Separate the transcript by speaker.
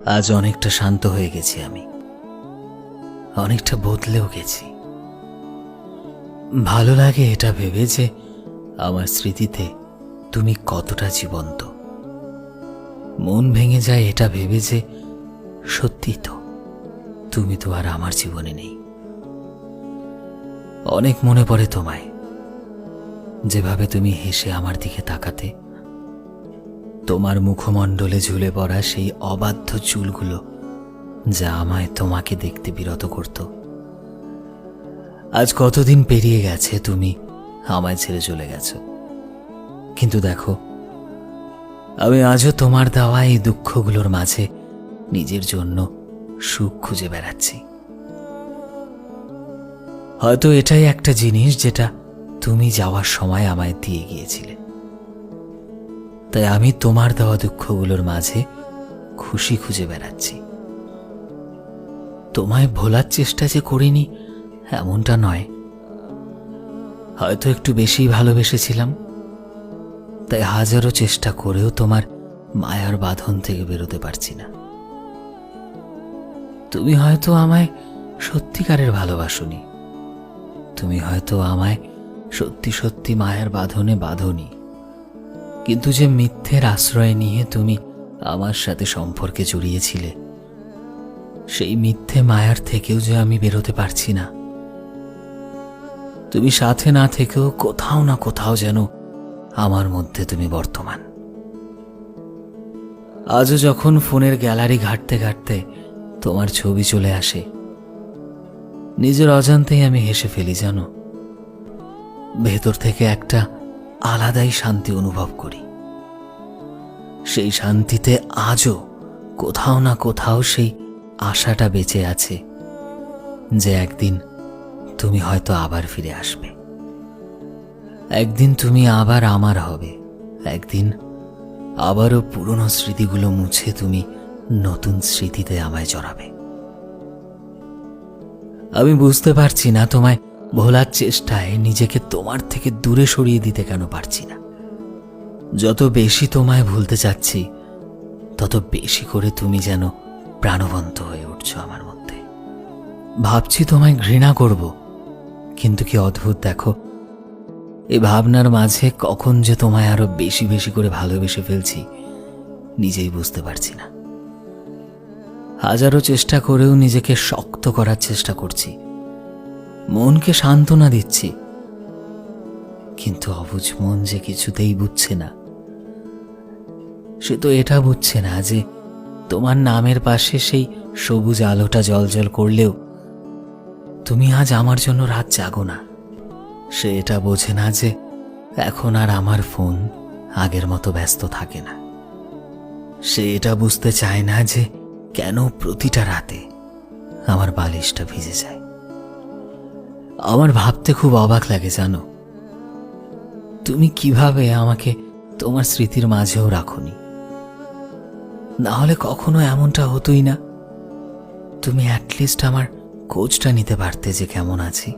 Speaker 1: আজ অনেকটা শান্ত হয়ে গেছি আমি, অনেকটা বদলেও গেছি। ভালো লাগে এটা ভেবে যে আমার স্মৃতিতে তুমি কতটা জীবন্ত। মন ভেঙে যায় এটা ভেবে যে সত্যি তো তুমি তো আর আমার জীবনে নেই। অনেক মনে পড়ে তোমায়, যেভাবে তুমি হেসে আমার দিকে তাকাতে, তোমার মুখমণ্ডলে ঝুলে পড়া সেই অবাধ্য চুলগুলো যা আমায় তোমাকে দেখতে বিরত করত। আজ কতদিন পেরিয়ে গেছে তুমি আমায় ছেড়ে চলে গেছো, কিন্তু দেখো আমি আজও তোমার দেওয়া এই দুঃখগুলোর মাঝে নিজের জন্য সুখ খুঁজে বেড়াচ্ছি। হয়তো এটাই একটা জিনিস যেটা তুমি যাওয়ার সময় আমায় দিয়ে গিয়েছিলে, তাই আমি তোমার দেওয়া দুঃখগুলোর মাঝে খুশি খুঁজে বেড়াচ্ছি। তোমায় ভোলার চেষ্টা যে করিনি এমনটা নয়, হয়তো একটু বেশি ভালোবেসেছিলাম, তাই হাজারো চেষ্টা করেও তোমার মায়ার বাঁধন থেকে বেরোতে পারছি না। তুমি হয়তো আমায় সত্যিকারের ভালোবাসোনি, তুমি হয়তো আমায় সত্যি সত্যি মায়ার বাঁধনে বাঁধোনি, কিন্তু যে মিথ্যের আশ্রয় নিয়ে তুমি আমার সাথে সম্পর্কে জড়িয়েছিলে, সেই মিথ্যে মায়ার থেকেও যে আমি বেরোতে পারছি না। তুমি সাথে না থেকেও কোথাও না কোথাও যেন আমার মধ্যে তুমি বর্তমান। আজও যখন ফোনের গ্যালারি ঘাঁটতে ঘাঁটতে তোমার ছবি চলে আসে, নিজের অজান্তেই আমি হেসে ফেলি জানো। ভেতর থেকে একটা আলাদাই শান্তি অনুভব করি। সেই শান্তিতে আজও কোথাও না কোথাও সেই আশাটা বেঁচে আছে যে একদিন তুমি হয়তো আবার ফিরে আসবে, একদিন তুমি আবার আমার হবে, একদিন আবারও পুরনো স্মৃতিগুলো মুছে তুমি নতুন স্মৃতিতে আমায় জড়াবে। আমি বুঝতে পারছি না তোমায় ভোলার চেষ্টায় নিজেকে তোমার থেকে দূরে সরিয়ে দিতে কেন পারছি না। যত বেশি তোমায় ভুলতে চাচ্ছি, তত বেশি করে তুমি যেন প্রাণবন্ত হয়ে উঠছো আমার মধ্যে। ভাবছি তোমায় ঘৃণা করব, কিন্তু কি অদ্ভুত দেখো, এই ভাবনার মাঝে কখন যে তোমায় আরো বেশি বেশি করে ভালোবেসে ফেলছি নিজেই বুঝতে পারছি না। হাজারো চেষ্টা করেও নিজেকে শক্ত করার চেষ্টা করছি, মনকে সান্ত্বনা দিচ্ছি, কিন্তু অবুঝ মন যে কিছুতেই বুঝছে না। সে তো এটা বুঝছে না যে তোমার নামের পাশে সেই সবুজ আলোটা জ্বলজ্বল করলেও তুমি আজ আমার জন্য রাত জাগো না। সে এটা বোঝে না যে এখন আর আমার ফোন আগের মতো ব্যস্ত থাকে না। সে এটা বুঝতে চায় না যে কেন প্রতিটা রাতে আমার বালিশটা ভিজে যায়। আমার ভাবতে খুব অবাক লাগে জানো, তুমি কিভাবে আমাকে তোমার স্মৃতির মাঝেও রাখোনি। না হলে কখনো এমনটা হতোই না। তুমি অ্যাটলিস্ট আমার খোঁজটা নিতে পারতে যে কেমন আছি।